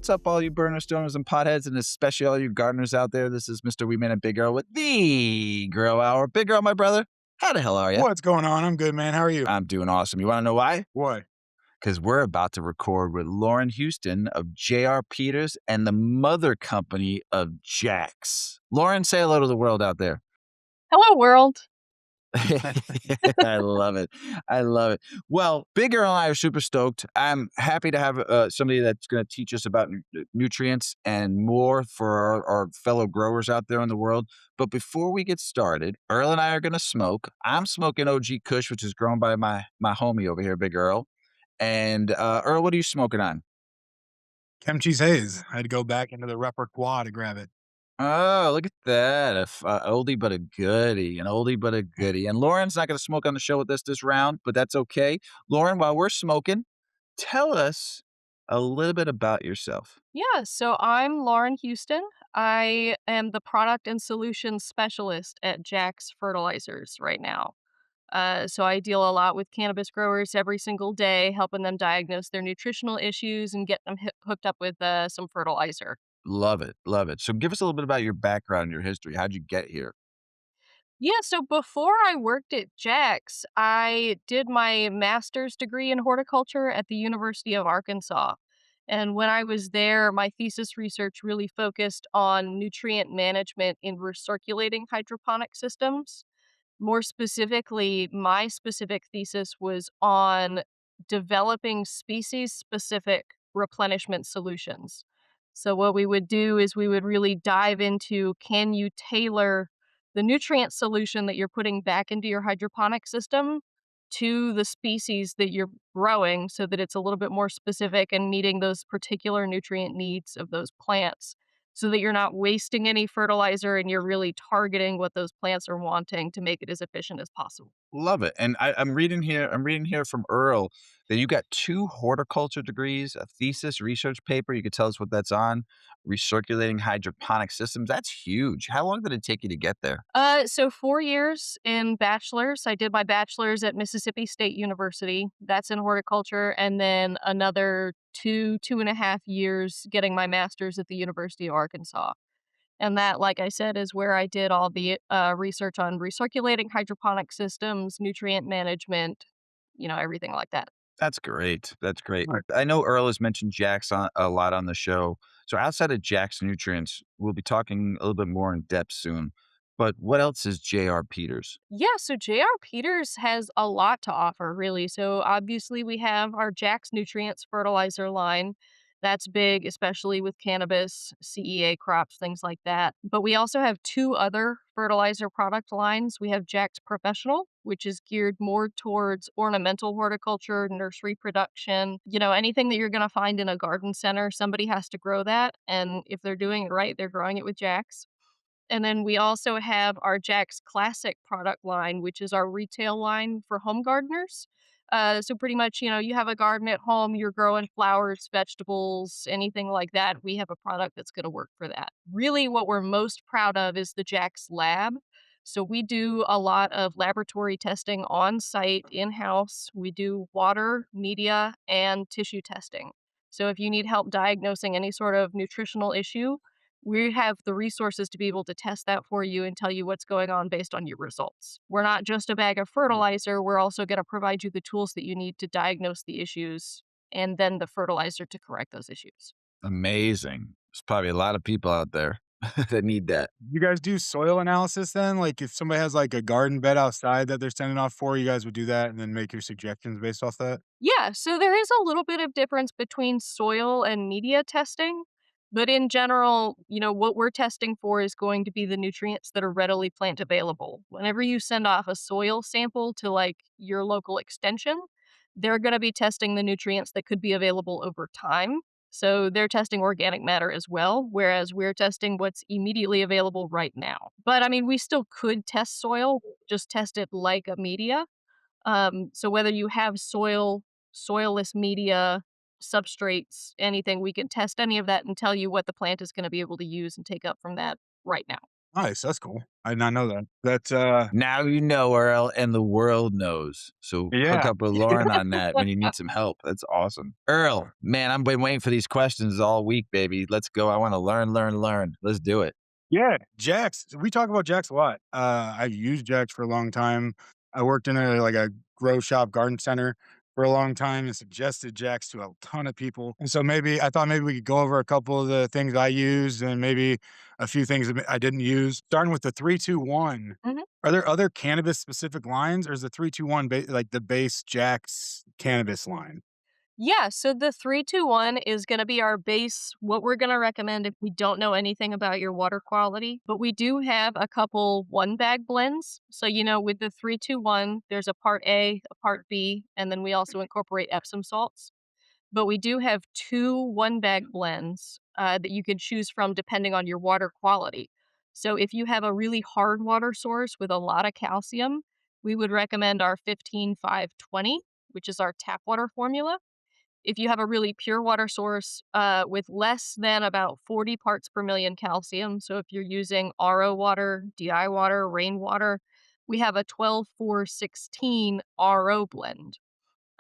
what's up, all you burner stoners and potheads, and especially all you gardeners out there? This is Mr. Weedman and Big Earl with the Grow Hour. Big Earl, my brother, how the hell are you? What's going on? I'm good, man. How are you? I'm doing awesome. You want to know why? What? Because we're about to record with Lauren Houston of J.R. Peters and the mother company of Jax. Lauren, say hello to the world out there. Hello, world. I love it. I love it. Well, Big Earl and I are super stoked. I'm happy to have somebody that's going to teach us about nutrients and more for our fellow growers out there in the world. But before we get started, Earl and I are going to smoke. I'm smoking OG Kush, which is grown by my homie over here, Big Earl. And Earl, what are you smoking on? Chem cheese haze. I had to go back into the repertoire to grab it. Oh, look at that. Oldie but a goodie, an oldie but a goodie. And Lauren's not going to smoke on the show with us this round, but that's okay. Lauren, while we're smoking, tell us a little bit about yourself. Yeah, so I'm Lauren Houston. I am the product and solutions specialist at Jax Fertilizers right now. So I deal a lot with cannabis growers every single day, helping them diagnose their nutritional issues and get them hooked up with some fertilizer. Love it. Love it. So give us a little bit about your background and your history. How'd you get here? Yeah, so before I worked at Jax, I did my master's degree in horticulture at the University of Arkansas. And when I was there, my thesis research really focused on nutrient management in recirculating hydroponic systems. More specifically, my specific thesis was on developing species specific replenishment solutions. So, what we would do is we would really dive into, can you tailor the nutrient solution that you're putting back into your hydroponic system to the species that you're growing so that it's a little bit more specific and meeting those particular nutrient needs of those plants, so that you're not wasting any fertilizer and you're really targeting what those plants are wanting to make it as efficient as possible. Love it. And I'm reading here. I'm reading here from Earl that you got two horticulture degrees, a thesis, research paper. You could tell us what that's on. Recirculating hydroponic systems. That's huge. How long did it take you to get there? So 4 years in bachelor's. I did my bachelor's at Mississippi State University. That's in horticulture, and then another 2.5 years getting my master's at the University of Arkansas. And that, like I said, is where I did all the research on recirculating hydroponic systems, nutrient management, everything like that. That's great. That's great. Right. I know Earl has mentioned Jax a lot on the show. So outside of Jax Nutrients, we'll be talking a little bit more in depth soon. But what else is J.R. Peters? Yeah, so J.R. Peters has a lot to offer, really. So obviously, we have our Jax Nutrients fertilizer line. That's big, especially with cannabis, CEA crops, things like that. But we also have two other fertilizer product lines. We have Jax Professional, which is geared more towards ornamental horticulture, nursery production. Anything that you're going to find in a garden center, somebody has to grow that. And if they're doing it right, they're growing it with Jax. And then we also have our Jax Classic product line, which is our retail line for home gardeners. So pretty much, you have a garden at home, you're growing flowers, vegetables, anything like that. We have a product that's going to work for that. Really, what we're most proud of is the Jax Lab. So we do a lot of laboratory testing on site, in house. We do water, media, and tissue testing. So if you need help diagnosing any sort of nutritional issue, we have the resources to be able to test that for you and tell you what's going on based on your results. We're not just a bag of fertilizer, we're also going to provide you the tools that you need to diagnose the issues and then the fertilizer to correct those issues. Amazing. There's probably a lot of people out there that need that. You guys do soil analysis then? Like if somebody has like a garden bed outside that they're sending off for, you guys would do that and then make your suggestions based off that? Yeah, so there is a little bit of difference between soil and media testing. But in general, what we're testing for is going to be the nutrients that are readily plant available. Whenever you send off a soil sample to like your local extension, they're going to be testing the nutrients that could be available over time. So they're testing organic matter as well, whereas we're testing what's immediately available right now. But I mean, we still could test soil, just test it like a media. So whether you have soil, soilless media, substrates, anything, we can test any of that and tell you what the plant is going to be able to use and take up from that right now. Nice, that's cool. I did not know that. That's, Now you know, Earl, and the world knows. So hook yeah. up with Lauren on that when you need some help. That's awesome. Earl, man, I've been waiting for these questions all week, baby. Let's go. I want to learn, learn, learn. Let's do it. Yeah, Jax. We talk about Jax a lot. I've used Jax for a long time. I worked in a grow shop garden center for a long time and suggested Jax to a ton of people. And so maybe I thought maybe we could go over a couple of the things I used and maybe a few things that I didn't use. Starting with the 321. Mhm. Are there other cannabis specific lines or is the 321 like the base Jax cannabis line? Yeah, so the 3-2-1 is gonna be our base, what we're gonna recommend if we don't know anything about your water quality, but we do have a couple one-bag blends. So, with the 3-2-1, there's a part A, a part B, and then we also incorporate Epsom salts. But we do have 2 one-bag blends, that you can choose from depending on your water quality. So if you have a really hard water source with a lot of calcium, we would recommend our 15-5-20, which is our tap water formula. If you have a really pure water source, with less than about 40 parts per million calcium, so if you're using RO water, DI water, rainwater, we have a 12-4-16 RO blend.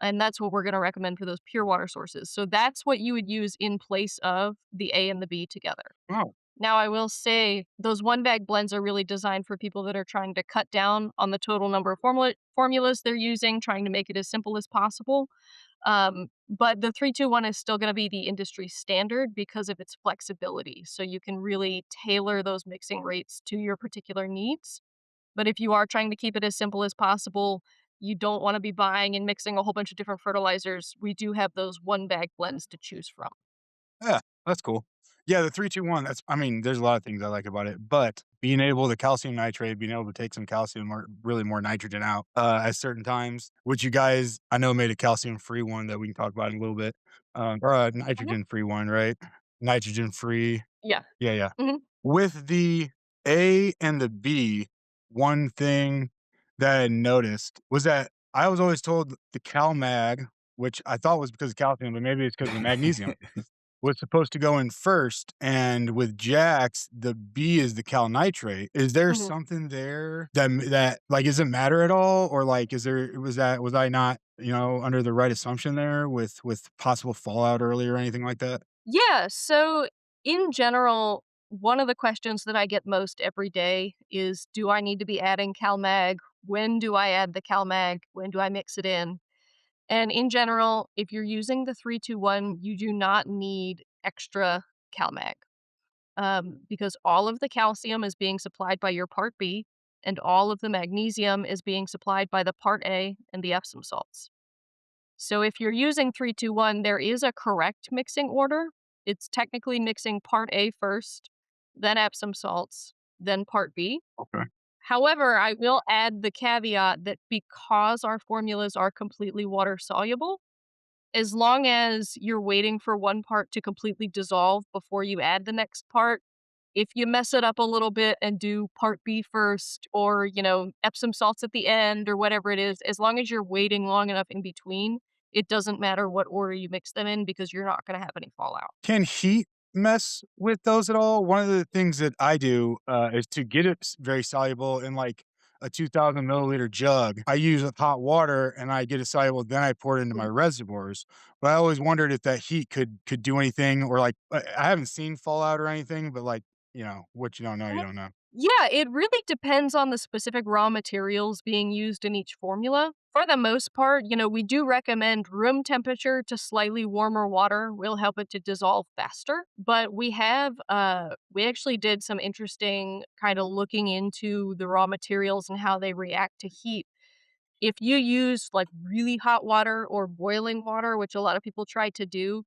And that's what we're gonna recommend for those pure water sources. So that's what you would use in place of the A and the B together. Oh, Now, I will say those one bag blends are really designed for people that are trying to cut down on the total number of formulas they're using, trying to make it as simple as possible. But the 3-2-1 is still going to be the industry standard because of its flexibility. So you can really tailor those mixing rates to your particular needs. But if you are trying to keep it as simple as possible, you don't want to be buying and mixing a whole bunch of different fertilizers. We do have those one bag blends to choose from. yeah, that's cool. Yeah, the 3-2-1, I mean, there's a lot of things I like about it, but being able to calcium nitrate, being able to take some calcium or really more nitrogen out, at certain times, which you guys, I know made a calcium-free one that we can talk about in a little bit, or a Mhm. nitrogen-free one, right? Nitrogen-free. Yeah. Yeah, yeah. Mhm. With the A and the B, one thing that I noticed was that I was always told the CalMag, which I thought was because of calcium, but maybe it's because of the magnesium, was supposed to go in first, and with Jax, the B is the cal nitrate. Is there Mhm. something there that, like, does it matter at all? Or, like, was I not, under the right assumption there with possible fallout earlier or anything like that? Yeah. So, in general, one of the questions that I get most every day is, do I need to be adding CalMag? When do I add the CalMag? When do I mix it in? And in general, if you're using the 3-2-1, you do not need extra CalMag, because all of the calcium is being supplied by your Part B, and all of the magnesium is being supplied by the Part A and the Epsom salts. So if you're using 3-2-1, there is a correct mixing order. It's technically mixing Part A first, then Epsom salts, then Part B. Okay. However, I will add the caveat that because our formulas are completely water soluble, as long as you're waiting for one part to completely dissolve before you add the next part, if you mess it up a little bit and do part B first or, Epsom salts at the end or whatever it is, as long as you're waiting long enough in between, it doesn't matter what order you mix them in because you're not going to have any fallout. Can heat mess with those at all? One of the things that I do, is to get it very soluble in like a 2,000 milliliter jug. I use hot water and I get it soluble, then I pour it into my Mhm. reservoirs. But I always wondered if that heat could do anything or like I haven't seen fallout or anything, but like, what you don't know, you Mhm. don't know. Yeah, it really depends on the specific raw materials being used in each formula. For the most part, we do recommend room temperature to slightly warmer water will help it to dissolve faster. But we actually did some interesting kind of looking into the raw materials and how they react to heat. If you use like really hot water or boiling water, which a lot of people try to do,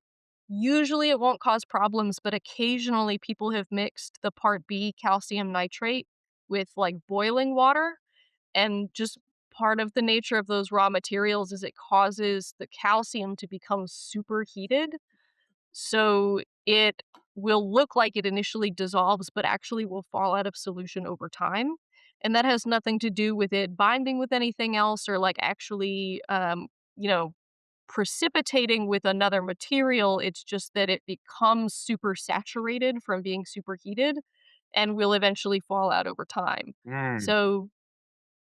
usually it won't cause problems, but occasionally people have mixed the part B calcium nitrate with like boiling water. And just part of the nature of those raw materials is it causes the calcium to become superheated. So it will look like it initially dissolves, but actually will fall out of solution over time. And that has nothing to do with it binding with anything else or like actually, you know, precipitating with another material. It's just that it becomes super saturated from being superheated. and will eventually fall out over time. Mm, So,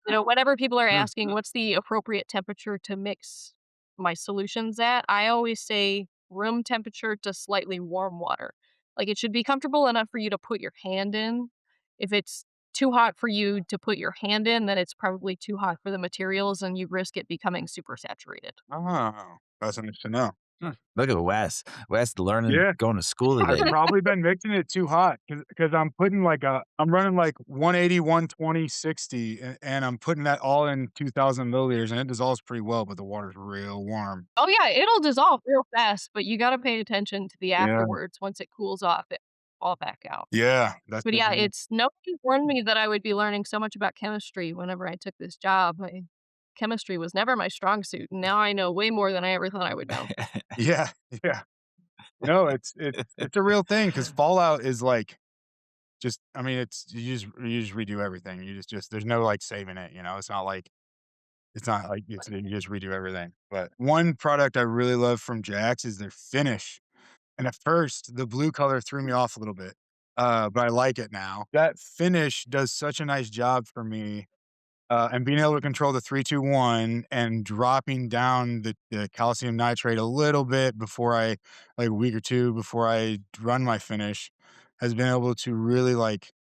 whenever people are mm. asking what's the appropriate temperature to mix my solutions at, I always say room temperature to slightly warm water. Like it should be comfortable enough for you to put your hand in. If it's too hot for you to put your hand in, then it's probably too hot for the materials and you risk it becoming super saturated. Oh, that's nice to know. Look at Wes. Wes learning, Yeah. going to school I've today. probably been mixing it too hot because I'm running like 180, 120, 60, and I'm putting that all in 2,000 milliliters, and it dissolves pretty well, but the water's real warm. Oh yeah, it'll dissolve real fast, but you gotta pay attention to the Yeah. afterwards. Once it cools off, it all back out. Yeah, that's But good yeah, to know. it's nobody warned me that I would be learning so much about chemistry whenever I took this job. Chemistry was never my strong suit, and now I know way more than I ever thought I would know. Yeah, yeah. No, it's a real thing because fallout is like just I mean, it's you just redo everything. You just there's no, like, saving it, you know? It's not like you just redo everything. But one product I really love from Jax is their finish. And at first, the blue color threw me off a little bit, but I like it now. That finish does such a nice job for me, and being able to control the 3-2-1 and dropping down the calcium nitrate a little bit before like a week or 2 before I run my finish, has been able to really, like,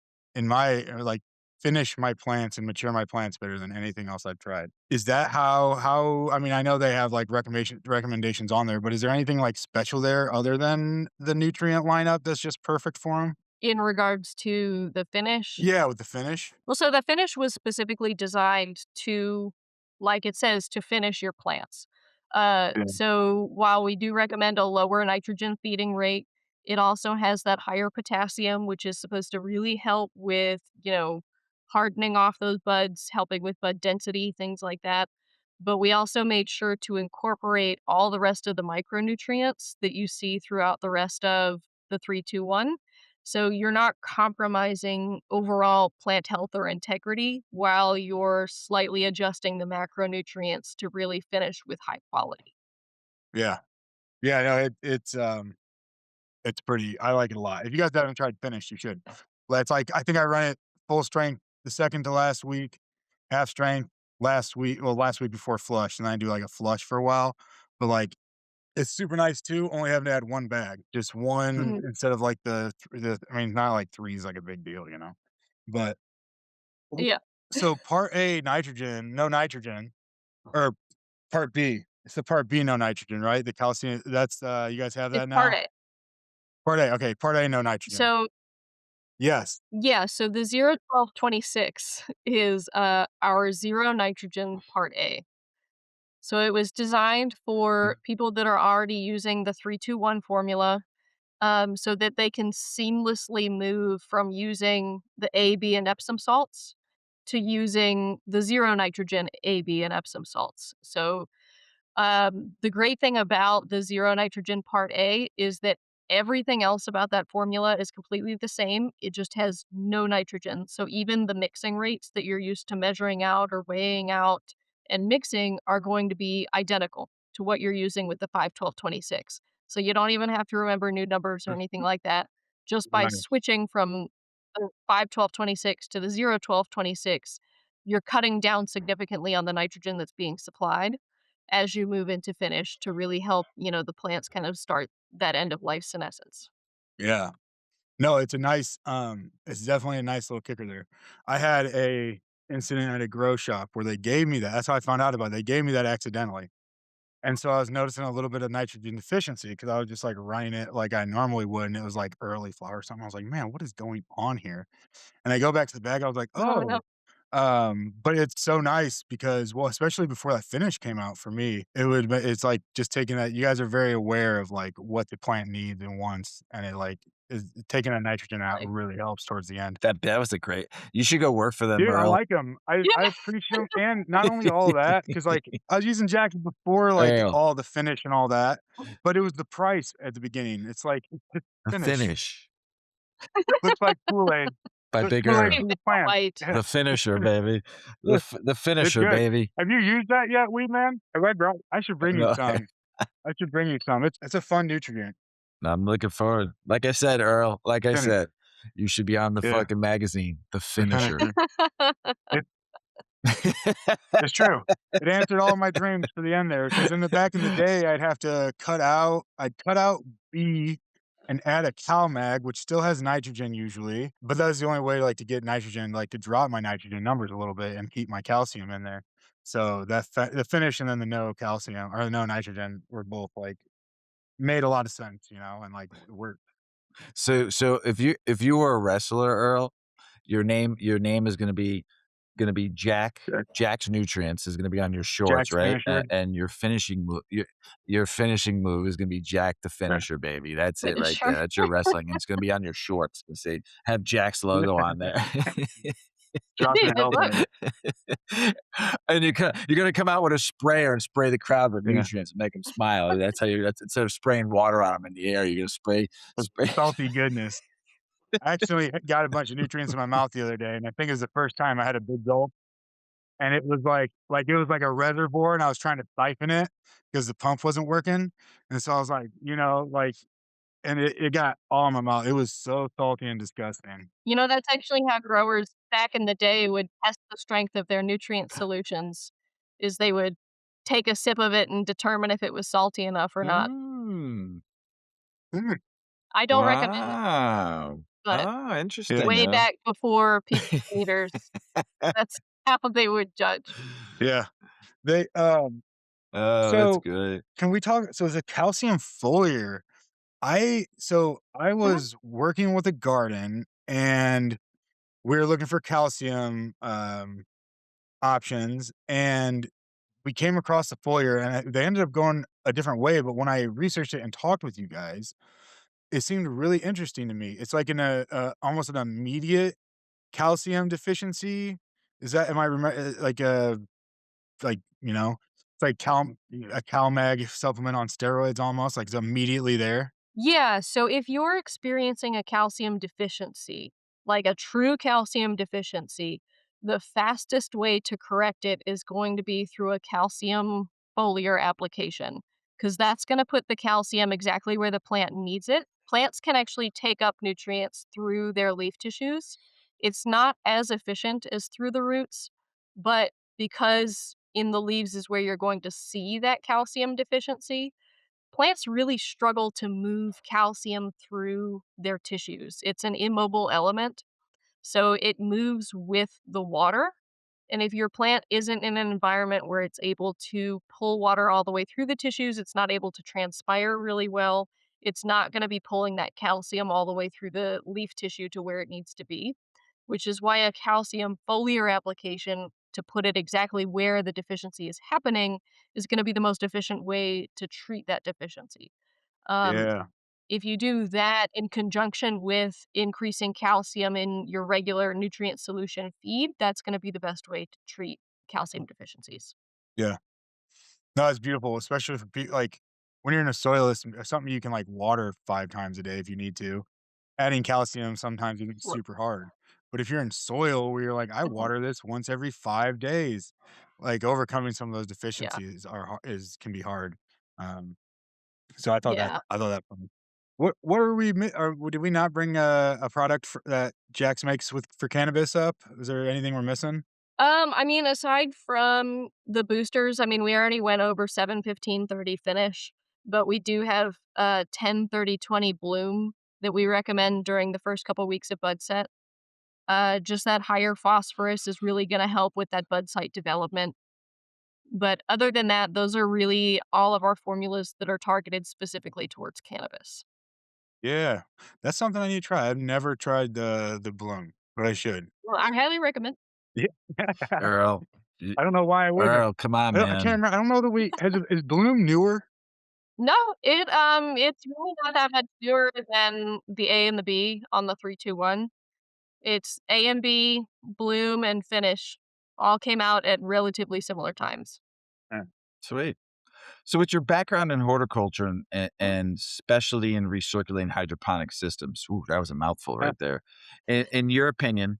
finish my plants and mature my plants better than anything else I've tried. Is that how I mean, I know they have, like, recommendations on there, but is there anything, like, special there other than the nutrient lineup that's just perfect for them? In regards to the finish, Yeah, with the finish. well, so the finish was specifically designed to, like it says, to finish your plants. Yeah. So while we do recommend a lower nitrogen feeding rate, it also has that higher potassium, which is supposed to really help with, hardening off those buds, helping with bud density, things like that. But we also made sure to incorporate all the rest of the micronutrients that you see throughout the rest of the 3-2-1. So you're not compromising overall plant health or integrity while you're slightly adjusting the macronutrients to really finish with high quality. Yeah. Yeah, no, it's pretty I like it a lot. If you guys haven't tried Finish, you should. But it's like I think I run it full strength the second to last week, half strength last week before flush, and then I do, like, a flush for a while. But, like, it's super nice too, only having to add 1 bag, just 1 Mhm. instead of, like, I mean, not like 3 is, like, a big deal, you know? But w Yeah, so part A, nitrogen, no nitrogen, or part B, it's the part B, no nitrogen, right? The calcium that's, you guys have it's that part now? A. Part A, okay, part A, no nitrogen. So, Yes. yeah, so the 0-12-26 is our zero nitrogen part A. So it was designed for people that are already using the 3-2-1 formula, so that they can seamlessly move from using the A, B, and Epsom salts to using the zero nitrogen A, B, and Epsom salts. So the great thing about the zero nitrogen part A is that everything else about that formula is completely the same. It just has no nitrogen. So even the mixing rates that you're used to measuring out or weighing out and mixing are going to be identical to what you're using with the 5-12-26. So you don't even have to remember new numbers or anything like that. Just by Nice. switching from the 5-12-26 to the 0-12-26, you're cutting down significantly on the nitrogen that's being supplied as you move into finish to really help, the plants kind of start that end of life senescence. Yeah. No, it's definitely a nice little kicker there. I had a incident at a grow shop where they gave me that. That's how I found out about it. They gave me that accidentally. And so I was noticing a little bit of nitrogen deficiency because I was just like running it like I normally would. And it was like early flower or something. I was like, man, what is going on here? And I go back to the bag. I was like, Oh, no. oh, but it's so nice because, well, especially before that finish came out for me, it's like just taking that you guys are very aware of, like, what the plant needs and wants, and it, like, is taking that nitrogen out Like, really helps towards the end. That was a great, you should go work for them, Dude, I Earl. like them. I yeah. appreciate them, and not only all of that, because like, I was using Jacket before, like, Earl, all the finish and all that, but it was the price at the beginning. It's like, it's just the Finish. finish Looks like Kool-Aid. by Looks Big Kool-Aid Hey, Earl. for your Vanilla plants. White. Yeah. The finisher, baby. Yeah, The it's finisher, good. baby. Have you used that yet, Weedman? I should bring you No, some. I should bring you some. It's a fun nutrient. I'm looking forward. Like I said, Earl, like I Finish. said. You should be on the Yeah, fucking magazine, The the Finisher. finisher. It it's true. It answered all my dreams to the end there, 'cause in the back in the day, I'd cut out B and add a CalMag, which still has nitrogen usually, but that was the only way, like, to get nitrogen, like, to drop my nitrogen numbers a little bit and keep my calcium in there. So the finish and then the no calcium or no nitrogen were both, like, made a lot of sense, and, like, worked. So if you were a wrestler, Earl, your name is gonna be Jack. Yeah. Jack's Nutrients is gonna be on your shorts, Jack's right? finisher. And your finishing move is gonna be Jack the Yeah. Finisher, baby. That's it right Finisher. there. That's your wrestling, and it's gonna be on your shorts and say have Jack's logo on there. Dropping a Dude, look, helmet. And you're gonna come out with a sprayer and spray the crowd with Yeah. nutrients and make them smile. That's instead of spraying water on them in the air, you're gonna The spray. salty goodness. I actually got a bunch of nutrients in my mouth the other day, and I think it was the first time I had a big gulp, and it was like it was like a reservoir, and I was trying to siphon it because the pump wasn't working, and so I was like, and it got all in my mouth. It was so salty and disgusting. that's actually how growers back in the day would test the strength of their nutrient solutions, is they would take a sip of it and determine if it was salty enough or not. Mm. Mm, I don't recommend it, Wow. but Oh, yeah, interesting, way huh? back before people were meters, that's how they would judge. yeah. They, Oh, that's so good. can we talk so the calcium foliar, I Mhm. was working with a garden, and we were looking for calcium, options, and we came across the foliar, and they ended up going a different way, but when I researched it and talked with you guys, it seemed really interesting to me. It's like almost an immediate calcium deficiency. Is that am I like, it's like a CalMag supplement on steroids almost, like, it's immediately there? Yeah, so if you're experiencing a calcium deficiency, like a true calcium deficiency, the fastest way to correct it is going to be through a calcium foliar application, because that's going to put the calcium exactly where the plant needs it. Plants can actually take up nutrients through their leaf tissues. It's not as efficient as through the roots, but because in the leaves is where you're going to see that calcium deficiency, plants really struggle to move calcium through their tissues. It's an immobile element, so it moves with the water. And if your plant isn't in an environment where it's able to pull water all the way through the tissues, it's not able to transpire really well. It's not going to be pulling that calcium all the way through the leaf tissue to where it needs to be, which is why a calcium foliar application to put it exactly where the deficiency is happening is going to be the most efficient way to treat that deficiency. Um, Yeah, if you do that in conjunction with increasing calcium in your regular nutrient solution feed, that's going to be the best way to treat calcium deficiencies. yeah. No, it's beautiful, especially for like, when you're in a soil, it's something you can, like, water 5 times a day if you need to. Adding calcium sometimes is Right. super hard. But if you're in soil where you're like, "I Mhm. water this once every 5 days," like, overcoming some of those Yeah. deficiencies are har is can be hard. Um, so Yeah. I thought that funny. What are we mi or did we not bring a product that Jax makes for cannabis up? Is there anything we're missing? I mean, aside from the boosters, I mean, we already went over 7, 15, 30 finish, but we do have 10, 30, 20 bloom that we recommend during the first couple weeks of bud set. Just that higher phosphorus is really going to help with that bud site development. But other than that, those are really all of our formulas that are targeted specifically towards cannabis. Yeah. That's something I need to try. I've never tried the bloom, but I should. Well, I highly recommend. Yeah. Earl, y I don't know why I wouldn't. Earl, come on, I can't man. remember. I don't know that is Bloom newer? No, it's really not that much newer than the A and the B on the 3-2-1. It's A and B, bloom, and finish all came out at relatively similar times. Eh, Sweet. So with your background in horticulture and specialty in recirculating hydroponic systems, ooh, that was a mouthful eh. right there. In your opinion,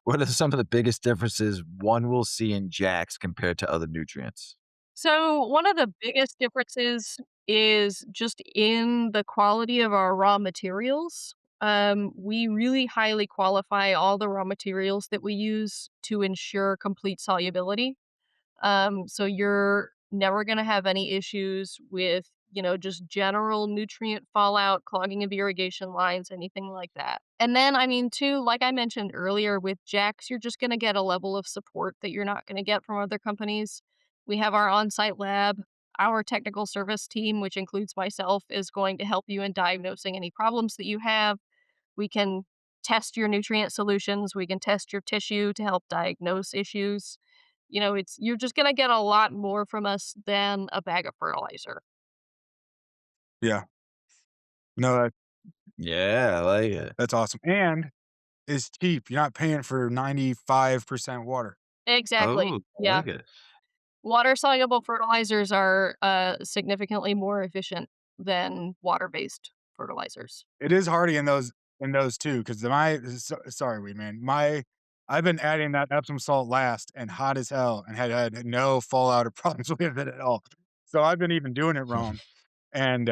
what are some of the biggest differences one will see in Jax compared to other nutrients? So, one of the biggest differences is just in the quality of our raw materials. We really highly qualify all the raw materials that we use to ensure complete solubility. So you're never going to have any issues with, just general nutrient fallout, clogging of irrigation lines, anything like that. And then, I mean, too, like I mentioned earlier, with Jax, you're just going to get a level of support that you're not going to get from other companies. We have our on site lab. Our technical service team, which includes myself, is going to help you in diagnosing any problems that you have. We can test your nutrient solutions. We can test your tissue to help diagnose issues. It's you're just gonna get a lot more from us than a bag of fertilizer. Yeah. No, Yeah, I like it. that's awesome, and it's cheap. You're not paying for 95% water. Exactly. Oh, I Yeah. like it. Water soluble fertilizers are significantly more efficient than water-based fertilizers. It is hardy in those too, because sorry, Weed Man. I've been adding that Epsom salt last and hot as hell and had no fallout or problems with it at all. So I've been even doing it wrong, and,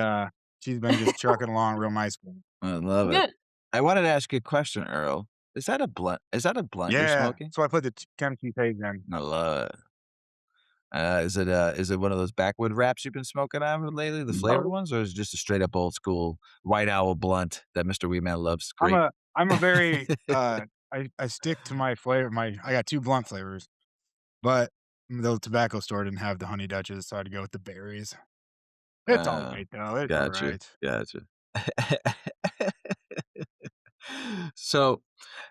she's been just trucking along real nice. I love it. Good. I wanted to ask you a question, Earl. Is that a blunt you're Yeah, smoking? so I put the chemistry phase in. I love it. Is it one of those backwood wraps you've been smoking on lately, the flavored No, ones, or is it just a straight up old school White Owl blunt that Mr. Weedman loves? I'm Great. a very, I stick to my flavor I got 2 blunt flavors, but the tobacco store didn't have the honey Dutches, so I had to go with the berries. It's Uh, alright though, it's gotcha, alright. gotcha. So,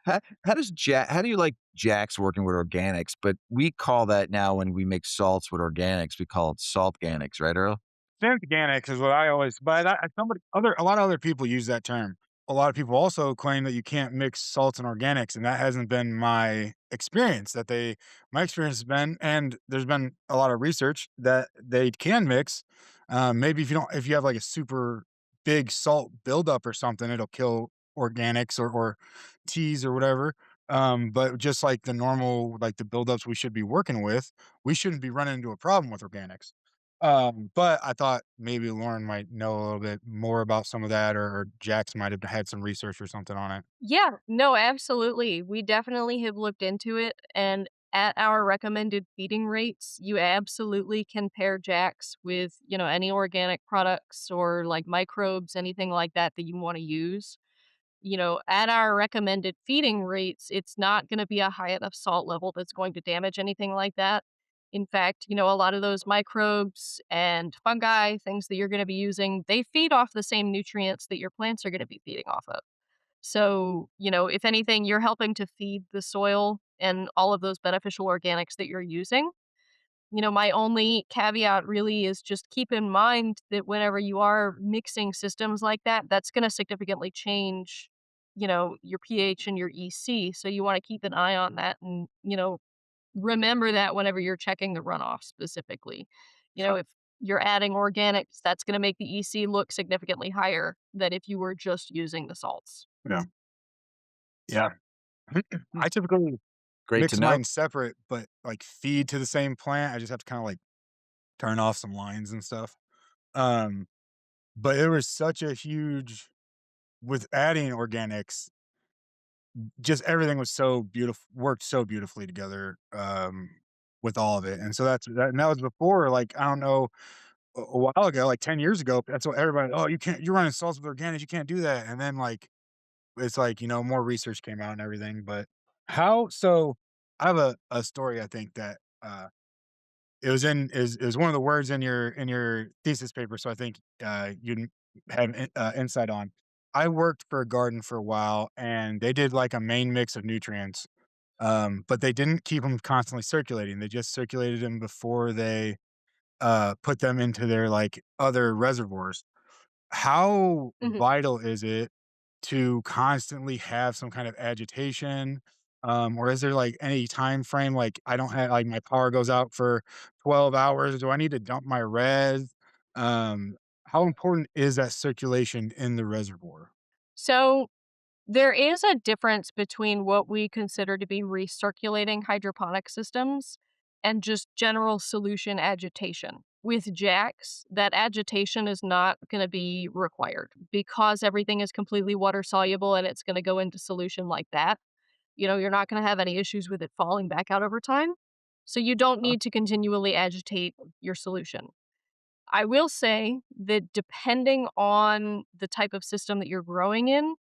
how do you like Jack's working with organics? But we call that now when we make salts with organics, we call it salt organics, right, Earl? Organics is what I always but somebody other a lot of other people use that term. A lot of people also claim that you can't mix salts and organics, and that hasn't been my experience. My experience has been, and there's been a lot of research that they can mix. Maybe if you have like a super big salt buildup or something, it'll kill organics or teas or whatever. But just like the normal, like the buildups we should be working with, we shouldn't be running into a problem with organics. But I thought maybe Lauren might know a little bit more about some of that, or Jax might have had some research or something on it. Yeah, no, absolutely. We definitely have looked into it, and at our recommended feeding rates, you absolutely can pair Jax with, any organic products or like microbes, anything like that that you want to use. At our recommended feeding rates, it's not going to be a high enough salt level that's going to damage anything like that. In fact, a lot of those microbes and fungi, things that you're going to be using, they feed off the same nutrients that your plants are going to be feeding off of. So, if anything, you're helping to feed the soil and all of those beneficial organics that you're using. My only caveat really is just keep in mind that whenever you are mixing systems like that, that's going to significantly change, your pH and your EC. So you want to keep an eye on that and, remember that whenever you're checking the runoff specifically. If you're adding organics, that's going to make the EC look significantly higher than if you were just using the salts. Yeah. Yeah. Hmm, I typically great to mix know. mine separate, but like feed to the same plant. I just have to kind of like turn off some lines and stuff. Um, but it was such a huge with adding organics, just everything was so beautiful, worked so beautifully together. With all of it. And so and that was before, like, I don't know, a while ago, like 10 years ago, that's what everybody, "Oh, you're running salts with organics, you can't do that." And then, like, it's like, more research came out and everything, but I have a story I think that, it was one of the words in your thesis paper, so I think, you have insight on. I worked for a garden for a while, and they did, like, a main mix of nutrients, but they didn't keep them constantly circulating, they just circulated them before they put them into their, like, other reservoirs. How Mhm. vital is it to constantly have some kind of agitation? Or is there, like, any time frame, like, I don't have like, my power goes out for 12 hours, do I need to dump my res? How important is that circulation in the reservoir? So there is a difference between what we consider to be recirculating hydroponic systems and just general solution agitation. with Jacks, that agitation is not gonna be required because everything is completely water soluble and it's gonna go into solution like that. You're not gonna have any issues with it falling back out over time, so you don't Huh? need to continually agitate your solution. I will say that depending on the type of system that you're growing in,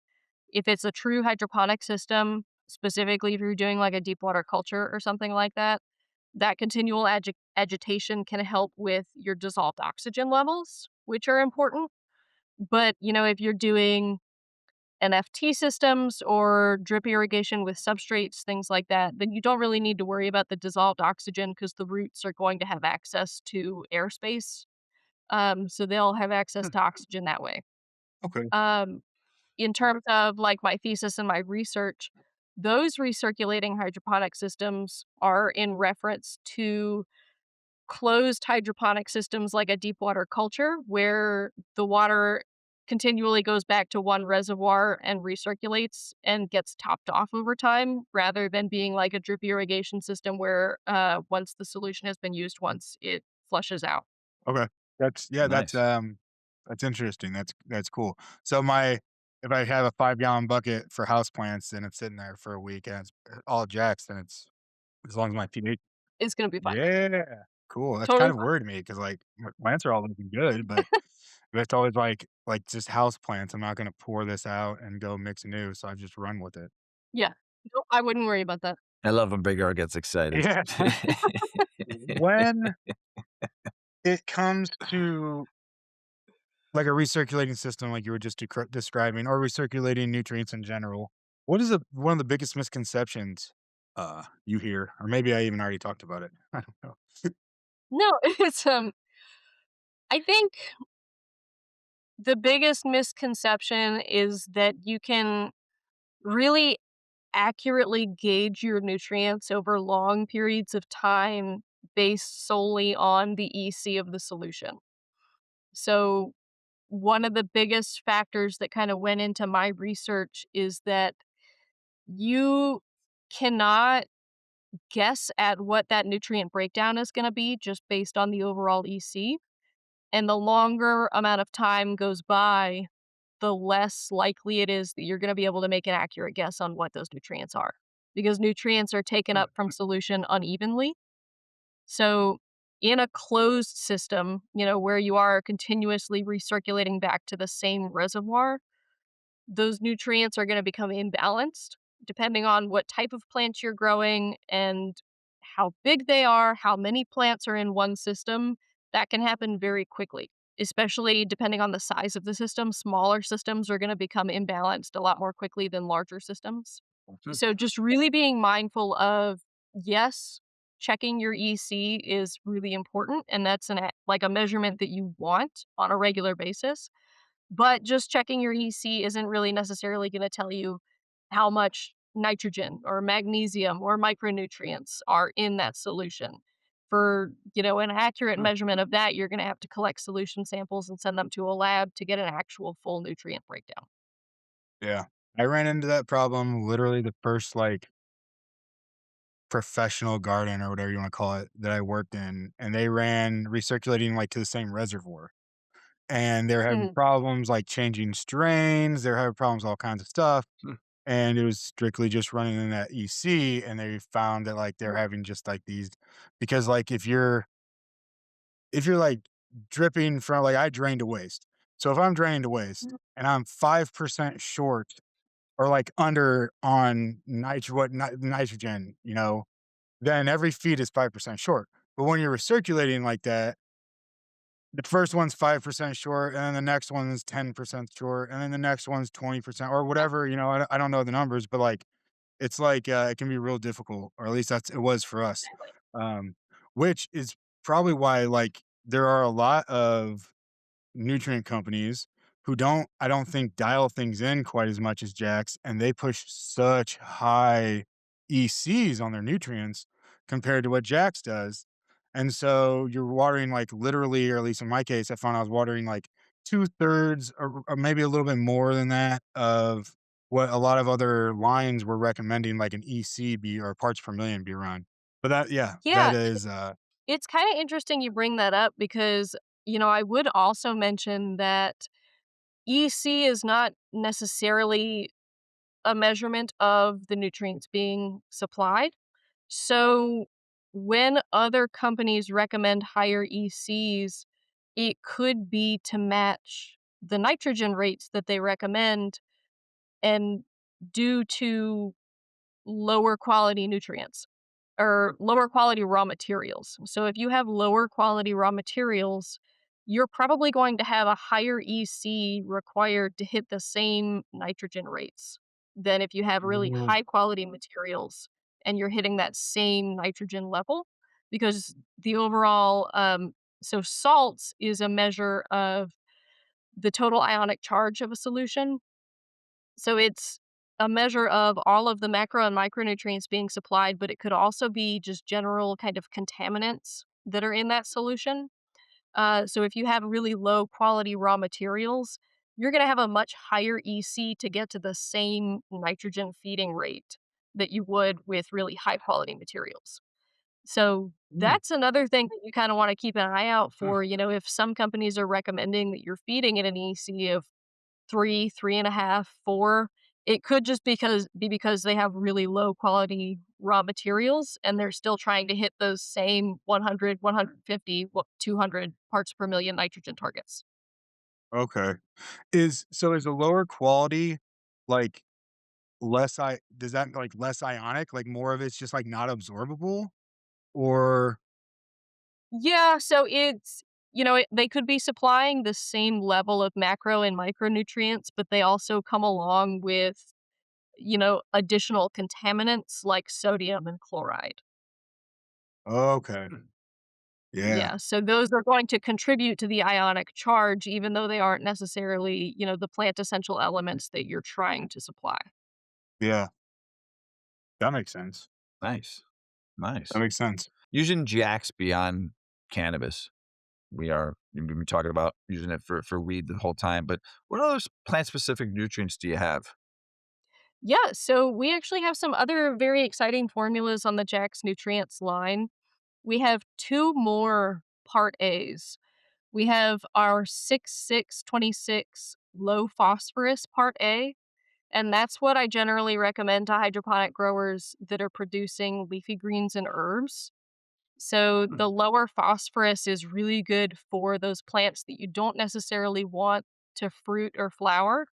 if it's a true hydroponic system, specifically if you're doing like a deep water culture or something like that, that continual agitation can help with your dissolved oxygen levels, which are important. But, if you're doing NFT systems or drip irrigation with substrates, things like that, then you don't really need to worry about the dissolved oxygen because the roots are going to have access to airspace. So they'll have access Hmm, to oxygen that way. okay. Um, in terms of like my thesis and my research, those recirculating hydroponic systems are in reference to closed hydroponic systems like a deep water culture where the water continually goes back to one reservoir and recirculates and gets topped off over time rather than being like a drip irrigation system where once the solution has been used once it flushes out. Okay. That's yeah, Nice. that's interesting. That's cool. So my if I have a 5-gallon bucket for houseplants and it's sitting there for a week and it's all Jacks, then it's as long as my pH. It's going to be fine. Yeah, cool. That's kind Totally of fine. worried me because like my plants are all looking good, but it's always like just house plants. I'm not gonna pour this out and go mix new, so I just run with it. Yeah. No, I wouldn't worry about that. I love when Big Earl gets excited. Yeah. When it comes to like a recirculating system like you were just describing or recirculating nutrients in general, what is one of the biggest misconceptions you hear? Or maybe I even already talked about it. I don't know. No, I think the biggest misconception is that you can really accurately gauge your nutrients over long periods of time based solely on the EC of the solution. So, one of the biggest factors that kind of went into my research is that you cannot guess at what that nutrient breakdown is going to be just based on the overall EC. And the longer amount of time goes by, the less likely it is that you're gonna be able to make an accurate guess on what those nutrients are, because nutrients are taken Hmm, up from solution unevenly. So, in a closed system, where you are continuously recirculating back to the same reservoir, those nutrients are gonna become imbalanced depending on what type of plants you're growing and how big they are, how many plants are in one system. That can happen very quickly, especially depending on the size of the system. Smaller systems are gonna become imbalanced a lot more quickly than larger systems. Hmm. So just really being mindful of, yes, checking your EC is really important, and that's like a measurement that you want on a regular basis. But just checking your EC isn't really necessarily gonna tell you how much nitrogen or magnesium or micronutrients are in that solution. For, an accurate huh, measurement of that, you're gonna have to collect solution samples and send them to a lab to get an actual full nutrient breakdown. yeah. I ran into that problem literally the first like professional garden or whatever you want to call it that I worked in, and they ran recirculating like to the same reservoir. And they're having Mhm. problems like changing strains, they're having problems, all kinds of stuff. Hmm. And it was strictly just running in that EC, and they found that, like, they're having just, like, these because, like, if you're, like, dripping from like, I drain to waste. So if I'm draining to waste and I'm 5% short or, like, under on nitrogen, then every feed is 5% short. But when you're recirculating like that, the first one's 5% short, and then the next one's 10% short, and then the next one's 20% or Yeah, whatever, I don't know the numbers, but, like, it's like, it can be real difficult, or at least it was for us. exactly. Um, which is probably why, like, there are a lot of nutrient companies who I don't think dial things in quite as much as Jack's, and they push such high ECs on their nutrients compared to what Jack's does. And so you're watering like literally, or at least in my case, I found I was watering like 2/3 or maybe a little bit more than that of what a lot of other lines were recommending, like an EC be or parts per million be run. But that, yeah, Yeah, that is, It's kinda interesting you bring that up because, I would also mention that EC is not necessarily a measurement of the nutrients being supplied. So when other companies recommend higher ECs, it could be to match the nitrogen rates that they recommend and due to lower quality nutrients or lower quality raw materials. So if you have lower quality raw materials, you're probably going to have a higher EC required to hit the same nitrogen rates than if you have really Mm. high quality materials and you're hitting that same nitrogen level because the overall so salts is a measure of the total ionic charge of a solution, so it's a measure of all of the macro and micronutrients being supplied, but it could also be just general kind of contaminants that are in that solution. So if you have really low quality raw materials, you're going to have a much higher EC to get to the same nitrogen feeding rate that you would with really high quality materials. So Mm. that's another thing that you kind of want to keep an eye out Huh. for. If some companies are recommending that you're feeding at an EC of 3, 3.5, 4. It could just because they have really low quality raw materials and they're still trying to hit those same 100, 150, 200 parts per million nitrogen targets. Okay. Is a lower quality, like, less I does that like less ionic? Like more of it's just like not absorbable? Or Yeah, so they could be supplying the same level of macro and micronutrients, but they also come along with, additional contaminants like sodium and chloride. okay. Yeah. Yeah, so those are going to contribute to the ionic charge even though they aren't necessarily, the plant essential elements that you're trying to supply. Yeah. That makes sense. Nice. That Nice. makes sense. Using Jax beyond cannabis. We've been talking about using it for weed the whole time, but what other plant specific nutrients do you have? Yeah, so we actually have some other very exciting formulas on the Jax Nutrients line. We have 2 more Part A's. We have our 6626 low phosphorus Part A, and that's what I generally recommend to hydroponic growers that are producing leafy greens and herbs. So Hmm. the lower phosphorus is really good for those plants that you don't necessarily want to fruit or flower.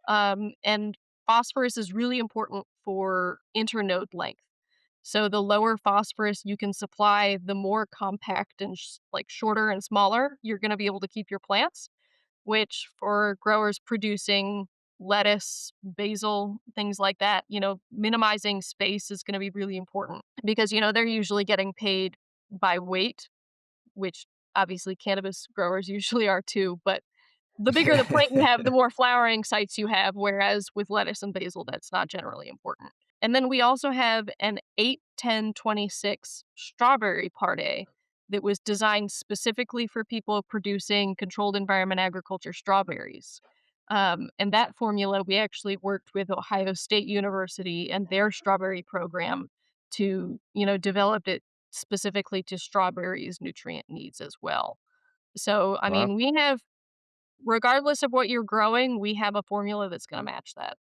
And phosphorus is really important for internode length. So the lower phosphorus you can supply, the more compact and like shorter and smaller you're going to be able to keep your plants, which for growers producing lettuce, basil, things like that, minimizing space is going to be really important because, they're usually getting paid by weight, which obviously cannabis growers usually are too. But the bigger the plant you have, the more flowering sites you have, whereas with lettuce and basil, that's not generally important. And then we also have an 8-10-26 strawberry Part A that was designed specifically for people producing controlled environment agriculture strawberries. And that formula, we actually worked with Ohio State University and their strawberry program to, develop it specifically to strawberries' nutrient needs as well. So, I Wow, mean, we have regardless of what you're growing, we have a formula that's gonna match that.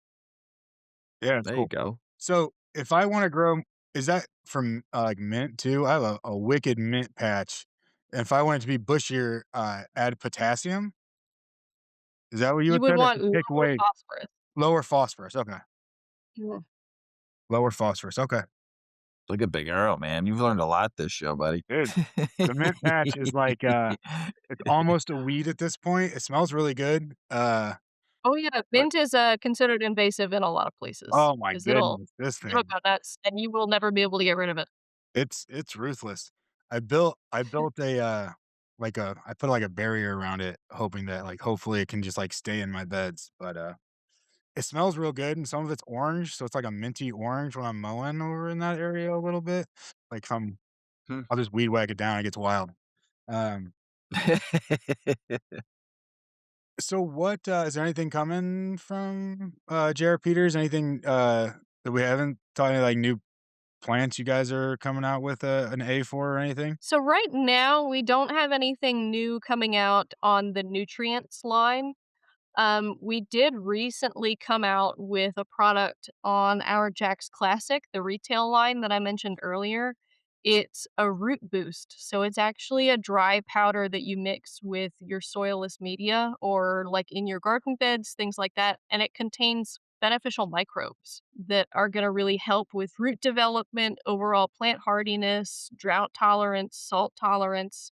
Yeah, it's there you cool. go. So, if I wanna grow is that from, like, mint too? I have a wicked mint patch. If I want it to be bushier, add potassium? Is that what you You had would said? Or want to take lower away phosphorus. lower phosphorus, okay. Mhm. Lower phosphorus, okay. Look at Big Earl, man. You've learned a lot this show, buddy. Dude, the mint patch is like, it's almost a weed at this point. It smells really good, Oh, yeah, but mint is, considered invasive in a lot of places oh my 'cause it'll goodness, this it'll thing. go nuts, and you will never be able to get rid of it. It's ruthless. I built a, I put, like, a barrier around it, hoping that, like, hopefully it can just, like, stay in my beds, but, it smells real good, and some of it's orange, so it's like a minty orange when I'm mowing over in that area a little bit. Like, if Hmm. I'll just weed whack it down, it gets wild. Um, so what, is there anything coming from, Jared Peters? Anything, that we haven't talked any, like, new plants you guys are coming out with an A for or anything? So right now, we don't have anything new coming out on the nutrients line. We did recently come out with a product on our Jack's Classic, the retail line that I mentioned earlier. It's a root boost. So it's actually a dry powder that you mix with your soilless media or like in your garden beds, things like that. And it contains beneficial microbes that are going to really help with root development, overall plant hardiness, drought tolerance, salt tolerance,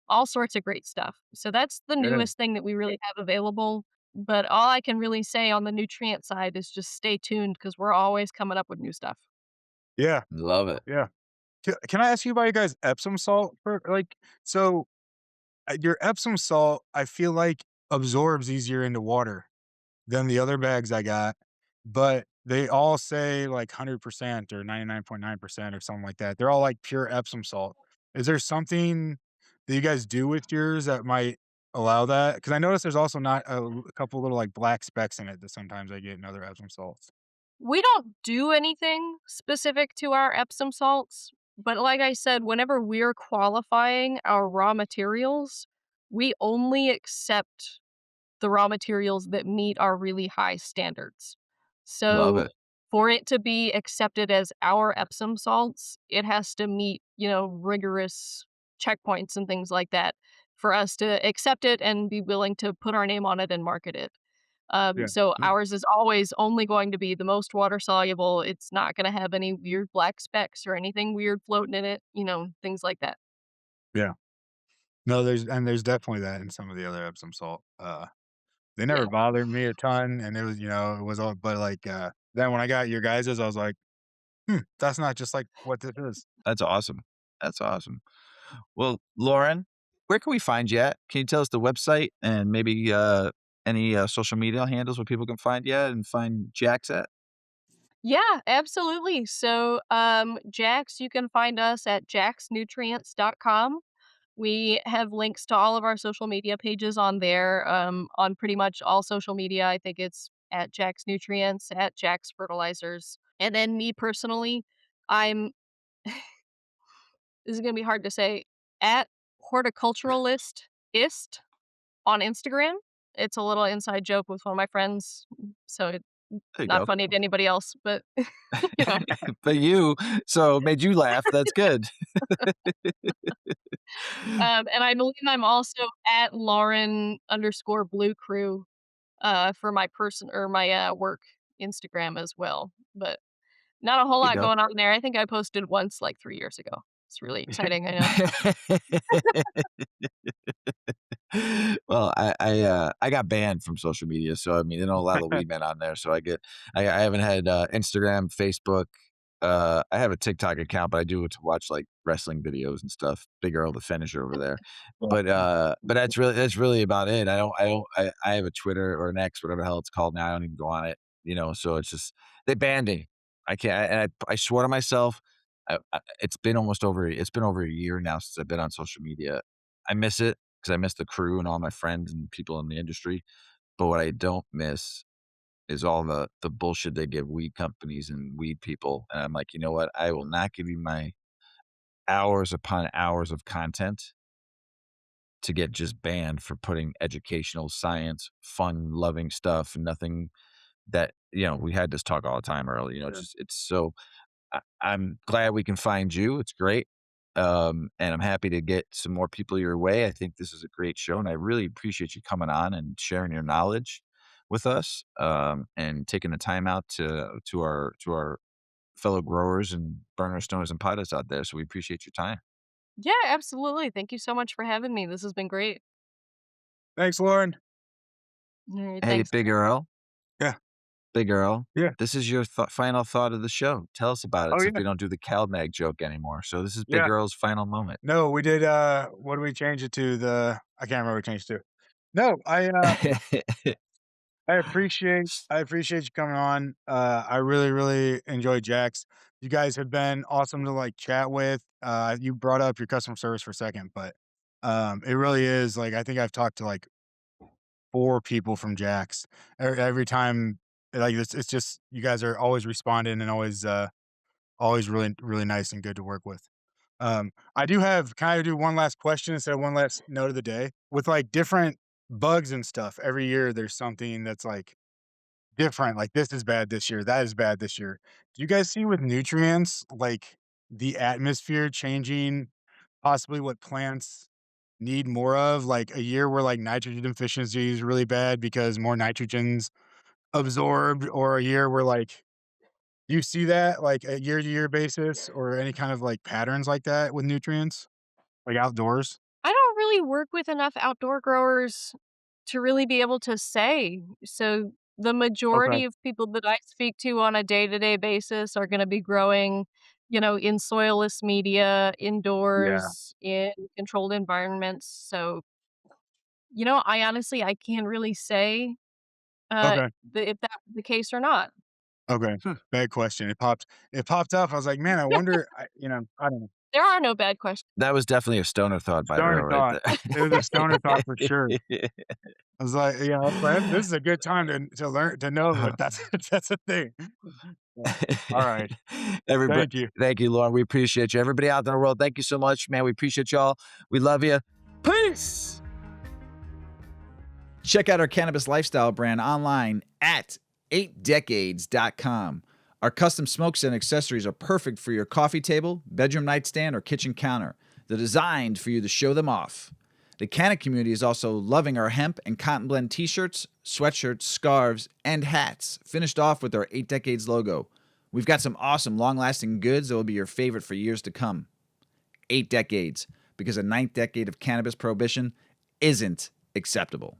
all sorts of great stuff. So that's the Good. newest thing that we really have available, but all I can really say on the nutrient side is just stay tuned because 'cause we're always coming up with new stuff. Yeah, Love it. yeah. Can I ask you about your guys' Epsom salt for like so your Epsom salt, I feel like absorbs easier into water than the other bags I got, but they all say like 100% or 99.9% or something like that. They're all like pure Epsom salt. Is there something that you guys do with yours that might allow that? Because I noticed there's also not a couple little like black specks in it that sometimes I get in other Epsom salts. We don't do anything specific to our Epsom salts, but like I said, whenever we're qualifying our raw materials, we only accept the raw materials that meet our really high standards. Love So it. for it to be accepted as our Epsom salts, it has to meet, rigorous checkpoints and things like that for us to accept it and be willing to put our name on it and market it. Yeah. So Mm. ours is always only going to be the most water soluble. It's not going to have any weird black specks or anything weird floating in it, things like that. Yeah. No, there's definitely that in some of the other Epsom salt. They Yeah. never bothered me a ton, and it was, it was all but, like, then when I got your guys's, I was like, "Hmm, that's not just like what this is." That's awesome. That's awesome. Well, Lauren, where can we find you at? Can you tell us the website and maybe any social media handles where people can find you and find Jax at? Yeah, absolutely. So, Jax, you can find us at jaxnutrients.com. We have links to all of our social media pages on there, on pretty much all social media. I think it's at Jax Nutrients, at Jax Fertilizers. And then me personally, I'm this is gonna be hard to say, at horticulturalist on Instagram. It's a little inside joke with one of my friends, so it's There you not go. funny to anybody else, but yeah. But you, so it made you laugh. That's good. And I believe I'm also at Lauren_Blue Crew, for my person or my, work Instagram as well, but not a whole There you lot go. going on there. I think I posted once, like, 3 years ago. It's really exciting, I know. Well, I got banned from social media, so I mean, they don't allow the weed men on there. So I haven't had Instagram, Facebook. I have a TikTok account, but I do it to watch like wrestling videos and stuff. Big Earl, the finisher over there. But that's really about it. I have a Twitter or an X, whatever the hell it's called now. I don't even go on it. So it's just they banned me. I can't, and I swore to myself. It's been over a year now since I've been on social media. I miss it because I miss the crew and all my friends and people in the industry. But what I don't miss is all the bullshit they give weed companies and weed people. And I'm like, you know what? I will not give you my hours upon hours of content to get just banned for putting educational, science, fun loving stuff and nothing that, we had this talk all the time earlier. Yeah. Just it's so I'm glad we can find you. It's great. And I'm happy to get some more people your way. I think this is a great show, and I really appreciate you coming on and sharing your knowledge with us, and taking the time out to our fellow growers and burners, stoners, and pilots out there. So we appreciate your time. Yeah, absolutely. Thank you so much for having me. This has been great. Thanks, Lauren. Alright, Hey, thanks. Big Earl, Yeah, Big Earl, yeah. this is your final thought of the show. Tell us about it Oh, since yeah, we don't do the CalMag joke anymore. So this is Big yeah. Earl's final moment. No, we did, what do we change it to? I can't remember what we changed it to. No, I appreciate you coming on. I really, really enjoy Jax. You guys have been awesome to like chat with. You brought up your customer service for a second, but it really is like I think I've talked to like 4 people from Jax. Every time, like it's just you guys are always responding and always Always really, really nice and good to work with. I do have Can I do one last question instead of one last note of the day? With, like, different bugs and stuff, every year there's something that's, like, different, like, this is bad this year, that is bad this year. Do you guys see with nutrients, like, the atmosphere changing, possibly what plants need more of? Like, a year where, like, nitrogen deficiency is really bad because more nitrogen's absorbed, or a year where, like, do you see that, like, a year-to-year basis or any kind of, like, patterns like that with nutrients? Like, outdoors? I don't really work with enough outdoor growers to really be able to say. So the Okay. majority of people that I speak to on a day-to-day basis are gonna be growing, in soilless media, Yeah. indoors, in controlled environments. So, I honestly I can't really say, uh, Okay. if that's the case or not. Okay. Hmm. Bad question. It popped up. I was like, "Man, I wonder," I don't know. There are no bad questions. That was definitely a stoner thought by Stoner Earl right thought. It was a stoner thought for sure. there. I was like, this is a good time to learn to know that that's that's a thing. Yeah. Alright. Everybody, Thank you. thank you, Lauren. We appreciate you. Everybody out there in the world, thank you so much, man. We appreciate y'all. We love you. Peace. Check out our cannabis lifestyle brand online at 8decades.com. Our custom smokes and accessories are perfect for your coffee table, bedroom nightstand, or kitchen counter. They're designed for you to show them off. The Canna community is also loving our hemp and cotton blend t-shirts, sweatshirts, scarves, and hats, finished off with our 8 Decades logo. We've got some awesome long-lasting goods that will be your favorite for years to come. 8 Decades, because a ninth decade of cannabis prohibition isn't acceptable.